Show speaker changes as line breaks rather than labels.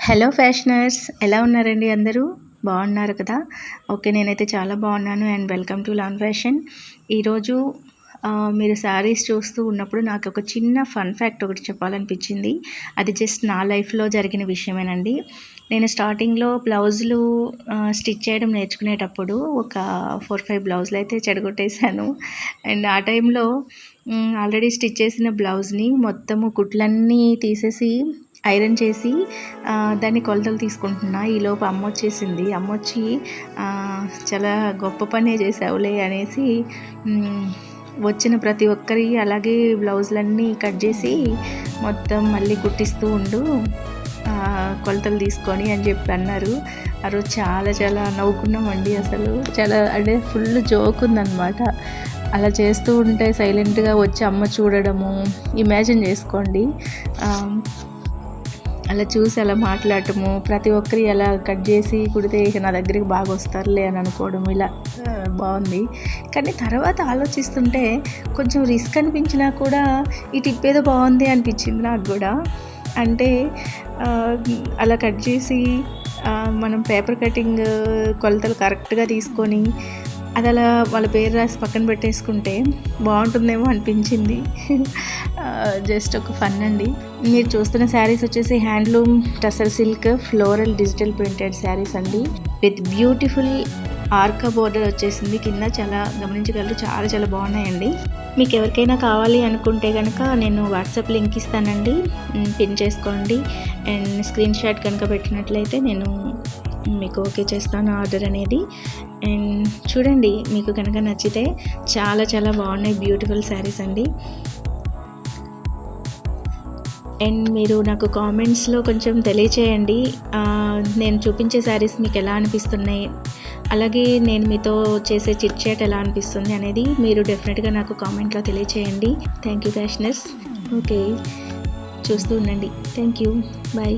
Hello ఫ్యాషనర్స్, ఎలా ఉన్నారండి అందరూ? బాగున్నారు కదా? ఓకే, నేనైతే చాలా బాగున్నాను. And welcome to lawn fashion. ఈరోజు మీరు శారీస్ చూస్తూ ఉన్నప్పుడు నాకు ఒక చిన్న ఫన్ ఫ్యాక్ట్ ఒకటి చెప్పాలనిపించింది. అది జస్ట్ నా లైఫ్లో జరిగిన విషయమేనండి. నేను స్టార్టింగ్లో బ్లౌజులు స్టిచ్ చేయడం నేర్చుకునేటప్పుడు ఒక 4-5 బ్లౌజులు అయితే చెడగొట్టేశాను. అండ్ ఆ టైంలో ఆల్రెడీ స్టిచ్ చేసిన బ్లౌజ్ని మొత్తము కుట్లన్నీ తీసేసి ఐరన్ చేసి దాన్ని కొలతలు తీసుకుంటున్నా. ఈలోపు అమ్మ వచ్చేసింది. అమ్మ వచ్చి చాలా గొప్ప పనే చేసావులే అనేసి వచ్చిన ప్రతి ఒక్కరి అలాగే బ్లౌజులన్నీ కట్ చేసి మొత్తం మళ్ళీ కుట్టిస్తూ ఉండు, కొలతలు తీసుకొని అని చెప్పి అన్నారు. ఆ రోజు చాలా నవ్వుకున్నామండి. అసలు చాలా అంటే ఫుల్ జోక్ ఉందన్నమాట. అలా చేస్తూ ఉంటే సైలెంట్గా వచ్చి అమ్మ చూడడము, ఇమాజిన్ చేసుకోండి. అలా చూసి అలా మాట్లాడటము, ప్రతి ఒక్కరి అలా కట్ చేసి కుడితే ఇక నా దగ్గరికి బాగా వస్తారులే అని అనుకోవడం, ఇలా బాగుంది. కానీ తర్వాత ఆలోచిస్తుంటే కొంచెం రిస్క్ అనిపించినా కూడా ఈ టిప్ ఏదో బాగుంది అనిపించింది నాకు కూడా. అంటే అలా కట్ చేసి మనం పేపర్ కటింగ్ కొలతలు కరెక్ట్గా తీసుకొని అది అలా వాళ్ళ పేరు రాసి పక్కన పెట్టేసుకుంటే బాగుంటుందేమో అనిపించింది. జస్ట్ ఒక ఫన్ అండి. మీరు చూస్తున్న శారీస్ వచ్చేసి handloom tussar silk floral digital printed saris అండి, విత్ బ్యూటిఫుల్ ఆర్కా బోర్డర్ వచ్చేసింది. కింద చాలా గమనించగలరు, చాలా బాగున్నాయండి. మీకు ఎవరికైనా కావాలి అనుకుంటే కనుక నేను వాట్సాప్ లింక్ ఇస్తానండి, పిన్ చేసుకోండి. అండ్ స్క్రీన్ షాట్ కనుక పెట్టినట్లయితే నేను మీకు ఓకే చేస్తాను ఆర్డర్ అనేది. అండ్ చూడండి, మీకు కనుక నచ్చితే చాలా బాగున్నాయి, బ్యూటిఫుల్ శారీస్ అండి. అండ్ మీరు నాకు కామెంట్స్లో కొంచెం తెలియచేయండి, నేను చూపించే శారీస్ మీకు ఎలా అనిపిస్తున్నాయి, అలాగే నేను మీతో చేసే చిట్ చాట్ ఎలా అనిపిస్తుంది అనేది మీరు డెఫినెట్గా నాకు కామెంట్లో తెలియచేయండి. Thank you ఫ్యాషనర్స్. ఓకే, చూస్తూ ఉండండి. Thank you, bye.